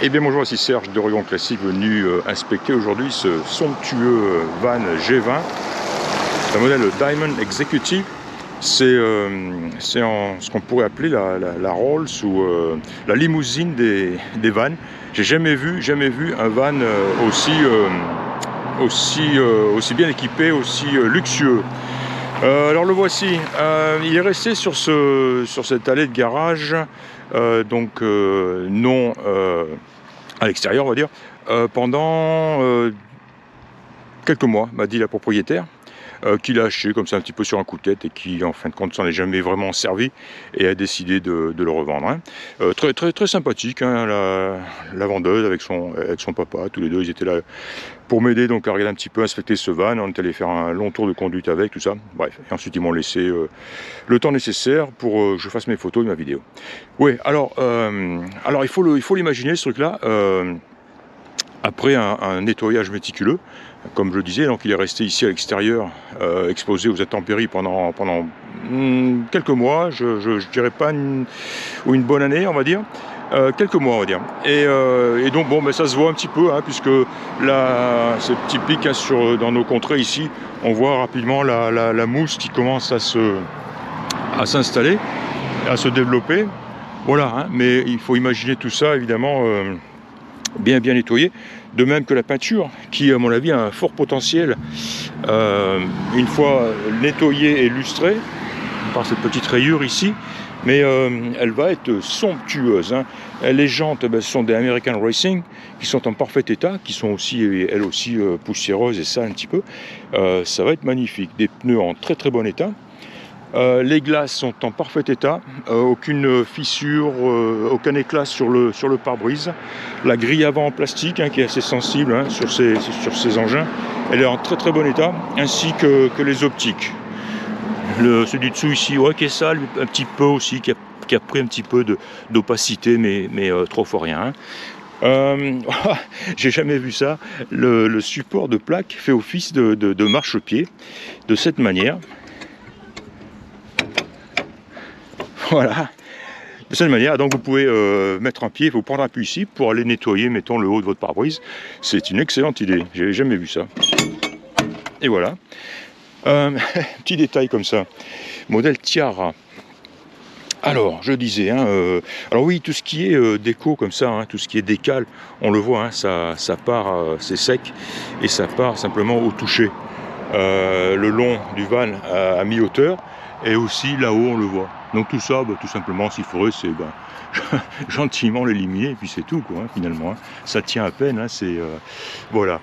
Eh bien bonjour, ici Serge d'Orion Classique venu inspecter aujourd'hui ce somptueux van G20, un modèle Diamond Executive. C'est ce qu'on pourrait appeler la Rolls ou la limousine des vannes. J'ai jamais vu un van aussi bien équipé, aussi luxueux. Alors le voici, il est resté sur cette allée de garage, non à l'extérieur on va dire, pendant quelques mois, m'a dit la propriétaire, qui l'a acheté comme ça un petit peu sur un coup de tête et qui en fin de compte s'en est jamais vraiment servi et a décidé de le revendre. Hein. Très sympathique, hein, la vendeuse avec son papa, tous les deux ils étaient là pour m'aider donc à regarder un petit peu, inspecter ce van. On est allé faire un long tour de conduite avec, tout ça. Bref, et ensuite ils m'ont laissé le temps nécessaire pour que je fasse mes photos et ma vidéo. Oui, alors il faut l'imaginer ce truc-là. Après un nettoyage méticuleux, comme je le disais, donc il est resté ici à l'extérieur, exposé aux intempéries pendant quelques mois, je dirais pas une bonne année, on va dire. Quelques mois on va dire, et donc bon, ça se voit un petit peu, hein, puisque là c'est typique, hein, dans nos contrées ici, on voit rapidement la mousse qui commence à s'installer, à se développer, voilà, hein, mais il faut imaginer tout ça évidemment bien nettoyé, de même que la peinture qui à mon avis a un fort potentiel, une fois nettoyée et lustrée par cette petite rayure ici, mais elle va être somptueuse, hein. Les jantes, ce sont des American Racing qui sont en parfait état, qui sont aussi elles aussi poussiéreuses et sales un petit peu. Ça va être magnifique, des pneus en très bon état. Les glaces sont en parfait état, aucune fissure, aucun éclat sur le pare-brise. La grille avant en plastique, hein, qui est assez sensible, hein, sur ces engins, elle est en très bon état, ainsi que les optiques. Celui du dessous ici, ouais, qui est sale un petit peu aussi, qui a pris un petit peu d'opacité, mais trop fois rien. Hein. J'ai jamais vu ça. Le support de plaque fait office de marchepied, de cette manière. Voilà, de cette manière, donc vous pouvez mettre un pied, vous prendre un pied ici pour aller nettoyer, mettons, le haut de votre pare-brise. C'est une excellente idée, j'ai jamais vu ça. Et voilà, petit détail comme ça, modèle Tiara. Alors, je disais, hein, alors oui, tout ce qui est déco comme ça, hein, tout ce qui est décal, on le voit, hein, ça part, c'est sec, et ça part simplement au toucher. Le long du van à mi-hauteur, et aussi là-haut on le voit. Donc tout ça, tout simplement, s'il faudrait, c'est gentiment l'éliminer, et puis c'est tout, quoi, hein, finalement. Hein. Ça tient à peine, hein, c'est... voilà.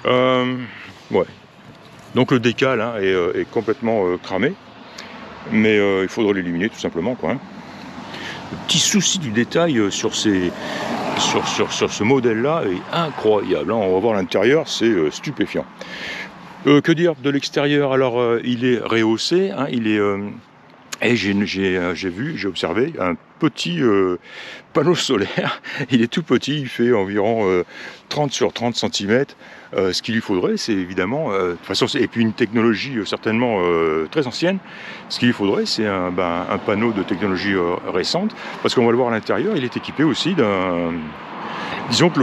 Ouais. Donc le décal, hein, est complètement cramé, mais il faudrait l'éliminer, tout simplement, quoi. Hein. Le petit souci du détail sur ce modèle-là est incroyable. Hein. On va voir l'intérieur, c'est stupéfiant. Que dire de l'extérieur? Alors, il est rehaussé, hein, il est... Et j'ai observé un petit panneau solaire. Il est tout petit, il fait environ 30 sur 30 cm. Ce qu'il lui faudrait, c'est évidemment, de toute façon, et puis une technologie certainement très ancienne. Ce qu'il lui faudrait, c'est un panneau de technologie récente, parce qu'on va le voir à l'intérieur, il est équipé aussi d'un... Disons que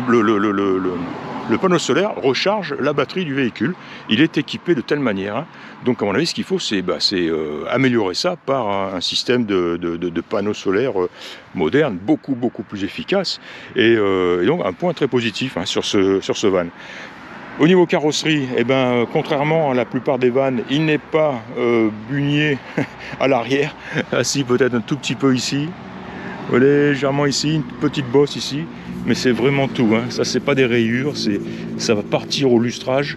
le panneau solaire recharge la batterie du véhicule. Il est équipé de telle manière. Hein. Donc, à mon avis, ce qu'il faut, c'est améliorer ça par un système de panneaux solaires modernes, beaucoup plus efficace. Et donc, un point très positif, hein, sur ce van. Au niveau carrosserie, contrairement à la plupart des vannes, il n'est pas bunier à l'arrière. Si, peut-être un tout petit peu ici. Légèrement ici, une petite bosse ici. Mais c'est vraiment tout, hein. Ça c'est pas des rayures, ça va partir au lustrage.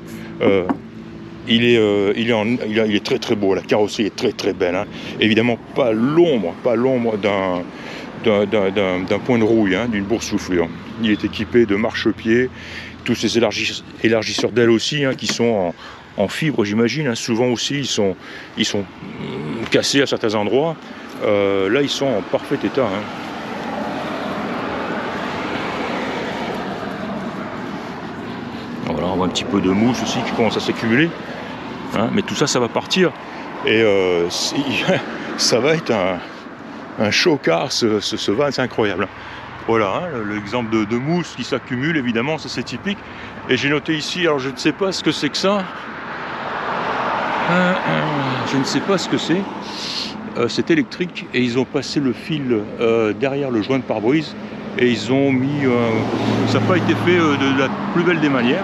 Il est très beau, la carrosserie est très belle, hein. Évidemment pas l'ombre d'un point de rouille, hein, d'une boursouflure. Il est équipé de marchepieds, tous ces élargisseurs d'ailes aussi, hein, qui sont en fibre, j'imagine, hein. Souvent aussi ils sont cassés à certains endroits. Là ils sont en parfait état, hein. Voilà, on voit un petit peu de mousse aussi qui commence à s'accumuler, hein, mais tout ça, ça va partir, et ça va être un show-car, ce van, c'est incroyable. Voilà, hein, l'exemple de mousse qui s'accumule, évidemment, ça c'est typique. Et j'ai noté ici, alors je ne sais pas ce que c'est que ça. Je ne sais pas ce que c'est. C'est électrique et ils ont passé le fil derrière le joint de pare-brise et ils ont mis... ça n'a pas été fait de la plus belle des manières.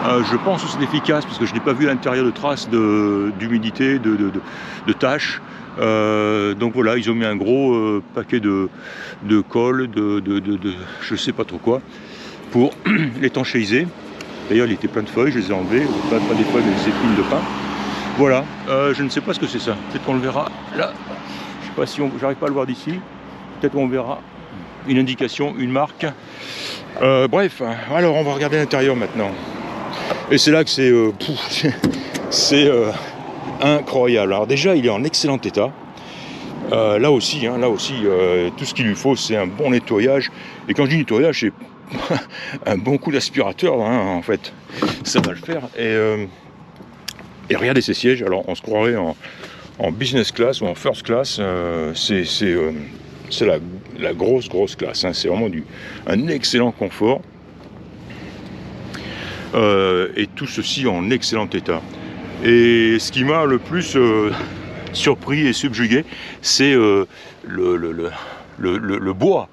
Je pense que c'est efficace parce que je n'ai pas vu à l'intérieur de traces d'humidité, de taches. Donc voilà, ils ont mis un gros paquet de colle, je sais pas trop quoi, pour l'étanchéiser. D'ailleurs, il était plein de feuilles, je les ai enlevées, pas des feuilles, mais des épines de pin. Voilà, je ne sais pas ce que c'est ça. Peut-être qu'on le verra là. Je sais pas si j'arrive pas à le voir d'ici. Peut-être qu'on verra une indication, une marque. Bref, alors on va regarder l'intérieur maintenant. Et c'est là que c'est incroyable. Alors déjà, il est en excellent état. Là aussi, tout ce qu'il lui faut, c'est un bon nettoyage. Et quand je dis nettoyage, c'est un bon coup d'aspirateur, hein, en fait. Ça va le faire. Et regardez ces sièges. Alors, on se croirait en business class ou en first class. C'est la grosse classe. Hein. C'est vraiment un excellent confort. Et tout ceci en excellent état. Et ce qui m'a le plus surpris et subjugué, c'est le bois.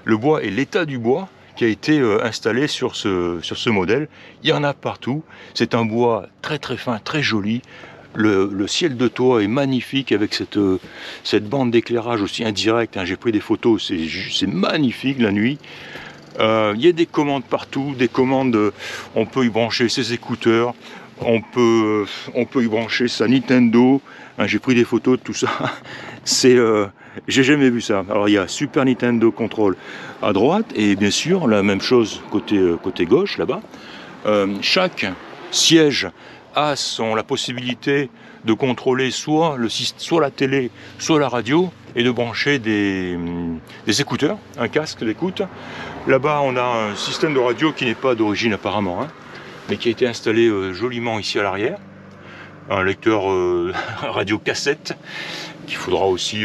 Le bois et l'état du bois qui a été installé sur ce modèle. Il y en a partout. C'est un bois très fin, très joli. Le ciel de toit est magnifique avec cette bande d'éclairage aussi indirect. Hein. J'ai pris des photos, c'est magnifique la nuit. Il y a des commandes partout, des commandes, on peut y brancher ses écouteurs, on peut y brancher sa Nintendo. Hein, j'ai pris des photos de tout ça. J'ai jamais vu ça. Alors il y a Super Nintendo Control à droite et bien sûr la même chose côté gauche là-bas. Chaque siège a la possibilité de contrôler soit la télé, soit la radio et de brancher des écouteurs, un casque d'écoute. Là-bas, on a un système de radio qui n'est pas d'origine apparemment, hein, mais qui a été installé joliment ici à l'arrière. Un lecteur radio cassette qu'il faudra aussi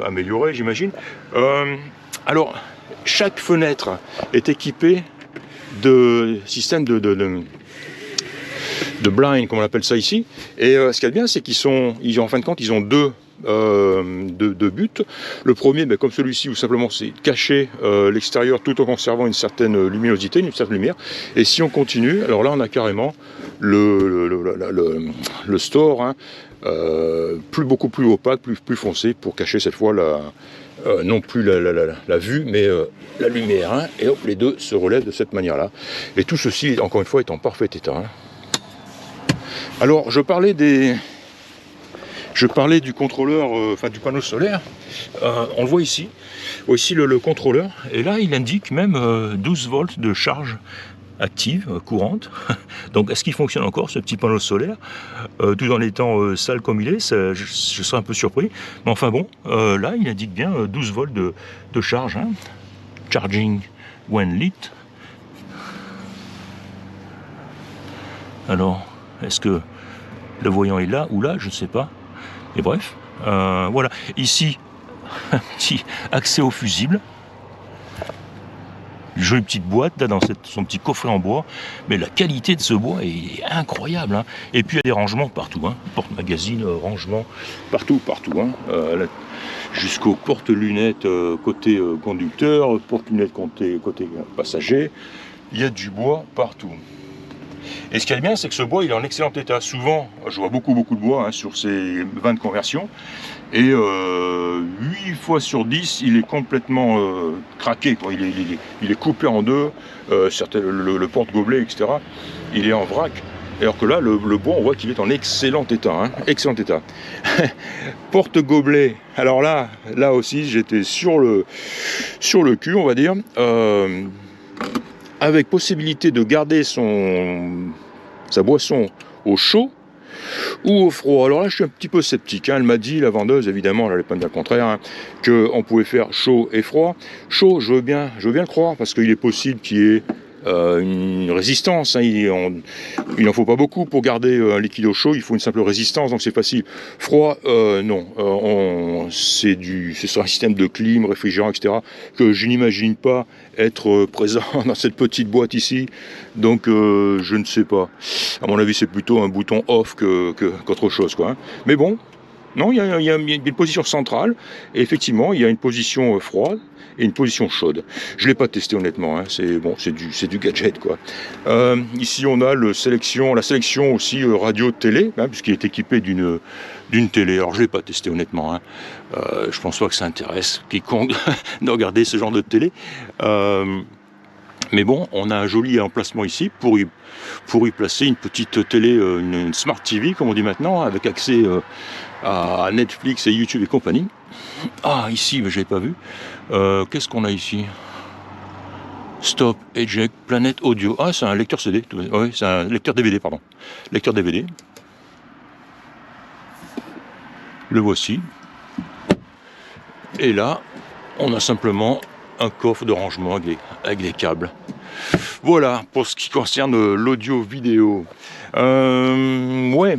améliorer, j'imagine. Alors, chaque fenêtre est équipée de système de blind, comme on appelle ça ici. Et ce qu'il y a de bien, c'est en fin de compte, ils ont deux buts. Le premier, comme celui-ci, où simplement c'est cacher l'extérieur tout en conservant une certaine luminosité, une certaine lumière. Et si on continue, alors là on a carrément le store, hein, beaucoup plus opaque, plus foncé, pour cacher cette fois non plus la vue, mais la lumière. Hein. Et hop, les deux se relèvent de cette manière-là. Et tout ceci, encore une fois, est en parfait état. Hein. Alors, je parlais du contrôleur, du panneau solaire. On le voit ici. Voici le contrôleur. Et là, il indique même 12 volts de charge active, courante. Donc, est-ce qu'il fonctionne encore, ce petit panneau solaire, tout en étant sale comme il est? Je serais un peu surpris. Mais enfin bon, là, il indique bien 12 volts de charge. Hein. Charging when lit. Alors, est-ce que le voyant est là ou là? Je ne sais pas. Et bref, voilà. Ici, un petit accès au fusible. Une jolie petite boîte là, dans son petit coffret en bois. Mais la qualité de ce bois est incroyable. Hein. Et puis il y a des rangements partout. Hein. Porte-magazine, rangement, partout. Hein. Jusqu'aux porte-lunettes côté conducteur, porte-lunettes côté passager. Il y a du bois partout. Et ce qui est bien, c'est que ce bois, il est en excellent état. Souvent, je vois beaucoup de bois, hein, sur ces vins de conversion. Et 8 fois sur 10, il est complètement craqué, quoi. Il est coupé en deux, le porte-gobelet, etc. Il est en vrac. Alors que là, le bois, on voit qu'il est en excellent état. Hein, excellent état. Porte-gobelet. Alors là aussi, j'étais sur le cul, on va dire. Avec possibilité de garder sa boisson au chaud ou au froid. Alors là, je suis un petit peu sceptique. Hein. Elle m'a dit, la vendeuse, évidemment, elle n'allait pas me dire le contraire, hein, qu'on pouvait faire chaud et froid. Chaud, je veux bien le croire, parce qu'il est possible qu'il y ait une résistance. Hein. Il n'en faut pas beaucoup pour garder un liquide au chaud, il faut une simple résistance, donc c'est facile. Froid, non. C'est sur un système de clim, réfrigérant, etc., que je n'imagine pas être présent dans cette petite boîte ici. Donc je ne sais pas. À mon avis, c'est plutôt un bouton off qu'autre chose, quoi. Hein. Mais bon, non, il y a une position centrale, et effectivement, il y a une position froide et une position chaude. Je ne l'ai pas testé honnêtement, hein. C'est du gadget, quoi. Ici, on a la sélection aussi radio-télé, hein, puisqu'il est équipé d'une télé. Alors, je ne l'ai pas testé honnêtement. Hein. Je pense pas que ça intéresse quiconque de regarder ce genre de télé. Mais bon, on a un joli emplacement ici pour y placer une petite télé, une Smart TV, comme on dit maintenant, avec accès à Netflix et YouTube et compagnie. Ah, ici, mais je l'avais pas vu. Qu'est-ce qu'on a ici? Stop, Eject, Planète Audio. Ah, c'est un lecteur CD. Oui, c'est un lecteur DVD, pardon. Lecteur DVD. Le voici. Et là, on a simplement un coffre de rangement avec des câbles. Voilà, pour ce qui concerne l'audio-vidéo. Ouais.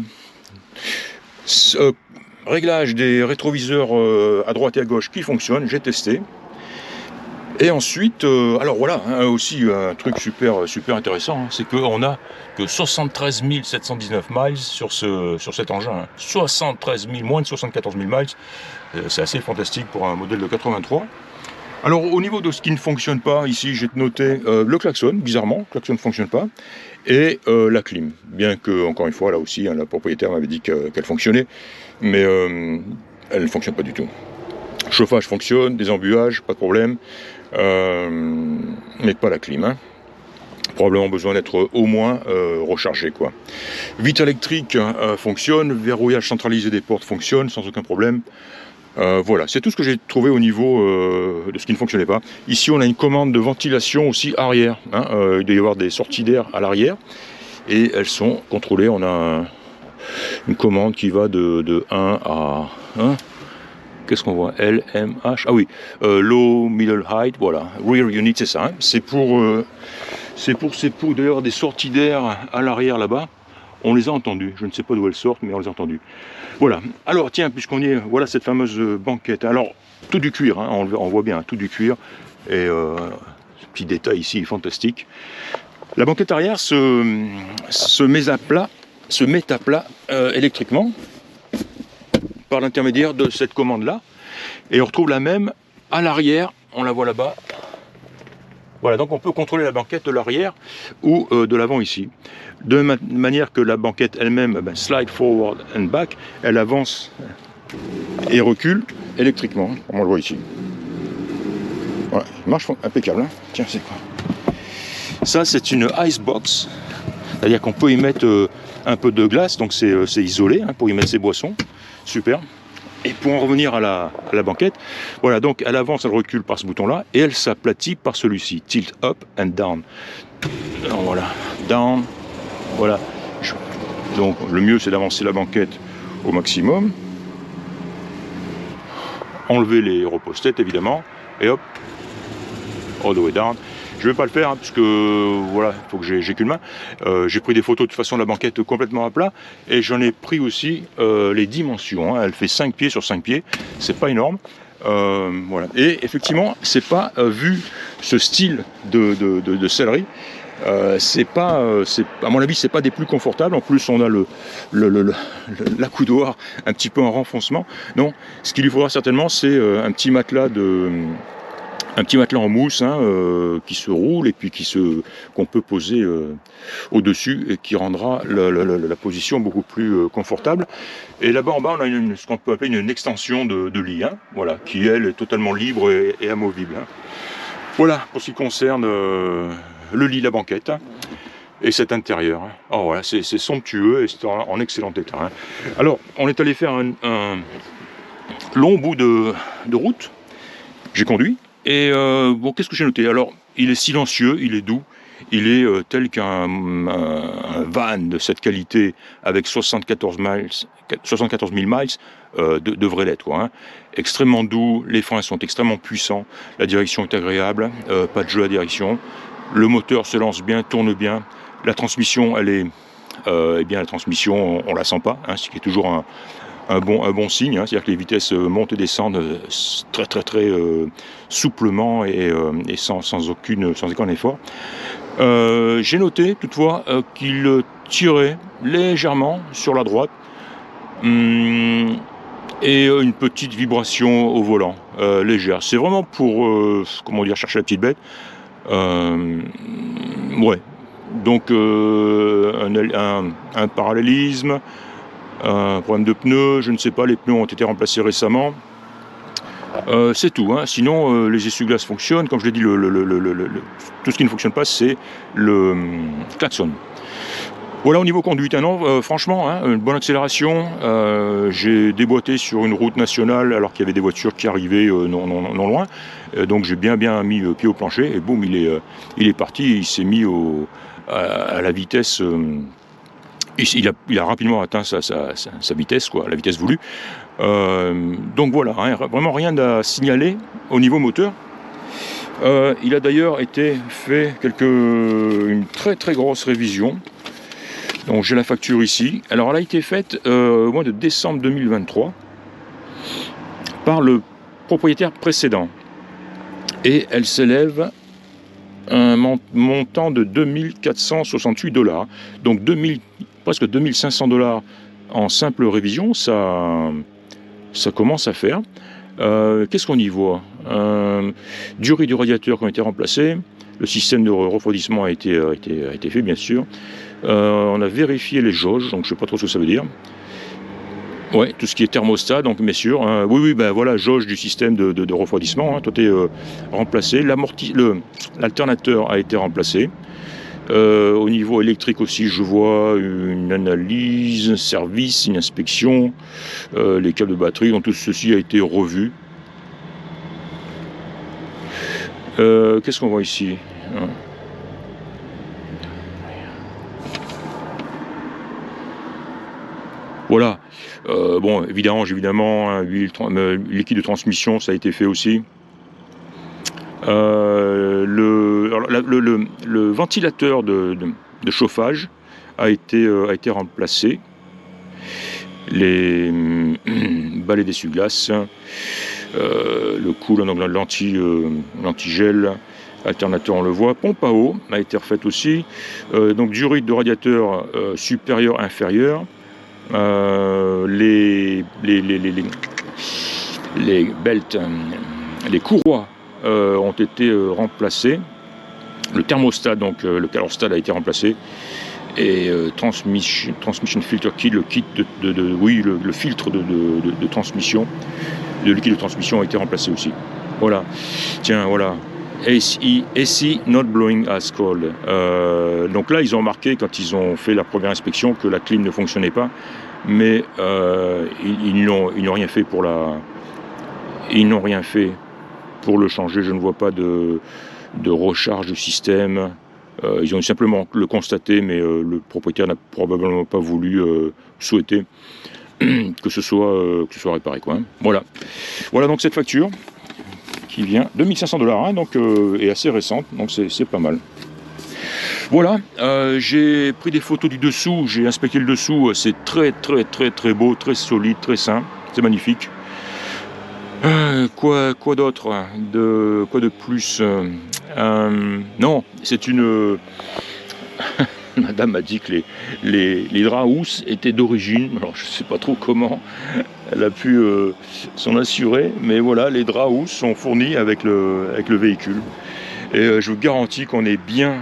Réglage des rétroviseurs à droite et à gauche qui fonctionne, j'ai testé. Et ensuite, alors voilà, hein, aussi un truc super intéressant, hein, c'est qu'on a que 73 719 miles sur cet engin. Hein. 73 000, moins de 74 000 miles, c'est assez fantastique pour un modèle de 83. Alors au niveau de ce qui ne fonctionne pas, ici j'ai noté le klaxon, bizarrement, le klaxon ne fonctionne pas, et la clim, bien que, encore une fois, là aussi, hein, la propriétaire m'avait dit qu'elle fonctionnait, mais elle ne fonctionne pas du tout. Chauffage fonctionne, des embuages, pas de problème, mais pas la clim. Hein. Probablement besoin d'être au moins rechargé, quoi. Vitre électrique fonctionne, verrouillage centralisé des portes fonctionne sans aucun problème. Voilà, c'est tout ce que j'ai trouvé au niveau de ce qui ne fonctionnait pas. Ici, on a une commande de ventilation aussi arrière. Hein, il doit y avoir des sorties d'air à l'arrière. Et elles sont contrôlées. On a une commande qui va de 1 à 1. Qu'est-ce qu'on voit? L, M, H. Ah oui, low, middle, height. Voilà, rear unit, c'est ça. Hein. C'est pour il doit y avoir des sorties d'air à l'arrière là-bas. On les a entendues. Je ne sais pas d'où elles sortent, mais on les a entendues. Voilà. Alors, tiens, puisqu'on y est, voilà cette fameuse banquette. Alors, tout du cuir, hein, on voit bien, tout du cuir. Et ce petit détail ici, fantastique. La banquette arrière se met à plat électriquement par l'intermédiaire de cette commande-là. Et on retrouve la même à l'arrière. On la voit là-bas. Voilà, donc on peut contrôler la banquette de l'arrière ou de l'avant ici. De manière que la banquette elle-même, slide forward and back, elle avance et recule électriquement, comme on le voit ici. Voilà, il marche impeccable. Hein. Tiens, c'est quoi? Ça, c'est une ice box, c'est-à-dire qu'on peut y mettre un peu de glace, donc c'est isolé hein, pour y mettre ses boissons. Super. Et pour en revenir à la banquette, voilà, donc elle avance, elle recule par ce bouton-là, et elle s'aplatit par celui-ci, tilt up and down. Alors voilà, down, voilà. Donc le mieux c'est d'avancer la banquette au maximum, enlever les repose-têtes évidemment, et hop, all the way down. Je ne vais pas le faire hein, parce que voilà, il faut que j'ai qu'une main. J'ai pris des photos de toute façon de la banquette complètement à plat et j'en ai pris aussi les dimensions. Hein. Elle fait 5 pieds sur 5 pieds, c'est pas énorme. Voilà. Et effectivement, c'est pas vu ce style de sellerie. À mon avis, c'est pas des plus confortables. En plus, on a l'accoudoir un petit peu en renfoncement. Non, ce qu'il lui faudra certainement, c'est un petit matelas en mousse hein, qui se roule et puis qu'on peut poser au-dessus et qui rendra la position beaucoup plus confortable. Et là-bas en bas, on a ce qu'on peut appeler une extension de lit, hein, voilà, qui elle est totalement libre et amovible. Hein. Voilà pour ce qui concerne le lit, la banquette hein, et cet intérieur. Hein. Oh, voilà, c'est somptueux et c'est en excellent état. Hein. Alors, on est allé faire un long bout de route. J'ai conduit. Et bon, qu'est-ce que j'ai noté? Alors, il est silencieux, il est doux, il est tel qu'un van de cette qualité avec 74 000 miles devrait l'être. Quoi, hein. Extrêmement doux, les freins sont extrêmement puissants, la direction est agréable, pas de jeu à direction, Le moteur se lance bien, tourne bien. La transmission, elle est... eh bien, la transmission, on la sent pas, hein, ce qui est toujours un bon signe, hein, c'est-à-dire que les vitesses montent et descendent très souplement et sans aucun effort. J'ai noté toutefois qu'il tirait légèrement sur la droite et une petite vibration au volant, légère. C'est vraiment pour, comment dire, chercher la petite bête. Ouais. Donc un parallélisme, un problème de pneus, je ne sais pas, les pneus ont été remplacés récemment. C'est tout, hein. Sinon les essuie-glaces fonctionnent. Comme je l'ai dit, tout ce qui ne fonctionne pas, c'est le klaxon. Voilà au niveau conduite, hein, non, franchement, hein, une bonne accélération. J'ai déboîté sur une route nationale alors qu'il y avait des voitures qui arrivaient non loin. Donc j'ai bien mis le pied au plancher et boum, il est parti, il s'est mis à la vitesse. Il a rapidement atteint sa vitesse, quoi, la vitesse voulue. Donc voilà, hein, vraiment rien à signaler au niveau moteur. Il a d'ailleurs été fait une très grosse révision. Donc j'ai la facture ici. Alors elle a été faite au mois de décembre 2023 par le propriétaire précédent. Et elle s'élève à un montant de 2468 $. Donc presque 2500 $ en simple révision, ça commence à faire. Qu'est-ce qu'on y voit? Durée du radiateur qui a été remplacé. Le système de refroidissement a été fait, bien sûr. On a vérifié les jauges, donc je ne sais pas trop ce que ça veut dire. Ouais, tout ce qui est thermostat, donc bien sûr. Oui, ben voilà, jauge du système de refroidissement, hein, tout est remplacé. L'alternateur a été remplacé. Au niveau électrique aussi, je vois une analyse, un service, une inspection, les câbles de batterie, donc tout ceci a été revu. Qu'est-ce qu'on voit ici? Voilà. Bon, évidemment, hein, liquide de transmission, ça a été fait aussi. Le ventilateur de chauffage a été remplacé. Les balais d'essuie-glace, le cool, donc l'antigel, alternateur on le voit, pompe à eau a été refaite aussi, donc durite de radiateur supérieur inférieur, les belts, les courroies ont été remplacées, le thermostat, donc le calorostat a été remplacé, et transmission filter kit, le kit le filtre de transmission, de liquide de transmission a été remplacé aussi. Voilà, tiens, voilà. AC not blowing as cold. Donc là, ils ont remarqué quand ils ont fait la première inspection que la clim ne fonctionnait pas, mais ils n'ont rien fait pour le changer. Je ne vois pas de recharge du système. Ils ont simplement le constaté, mais le propriétaire n'a probablement pas voulu souhaiter que ce soit réparé, quoi, hein. Voilà donc cette facture qui vient 2500 $, hein, donc est assez récente, donc c'est pas mal. Voilà, j'ai pris des photos du dessous, j'ai inspecté le dessous, c'est très beau, très solide, très sain, c'est magnifique. Quoi d'autre, quoi de plus? Non, c'est une... Madame m'a dit que les draps housses étaient d'origine, alors je ne sais pas trop comment elle a pu s'en assurer, mais voilà, les draps housses sont fournis avec le véhicule. Et je vous garantis qu'on est bien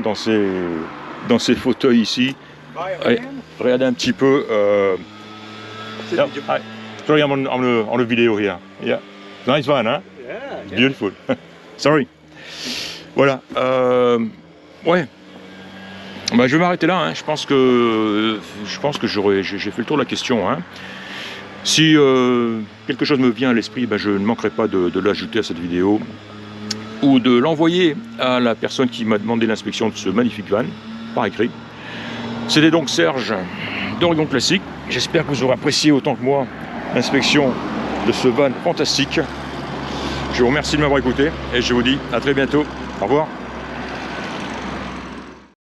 dans ces fauteuils ici. Regardez un petit peu. Sorry, I'm on a video here. Yeah, nice van, hein? Yeah. Beautiful. Sorry. Voilà. Ouais. Bah, je vais m'arrêter là, hein. Je pense que j'ai fait le tour de la question, hein. Si quelque chose me vient à l'esprit, je ne manquerai pas de l'ajouter à cette vidéo ou de l'envoyer à la personne qui m'a demandé l'inspection de ce magnifique van par écrit. C'était donc Serge d'Oregon Classic. J'espère que vous aurez apprécié autant que moi l'inspection de ce van fantastique. Je vous remercie de m'avoir écouté et je vous dis à très bientôt. Au revoir.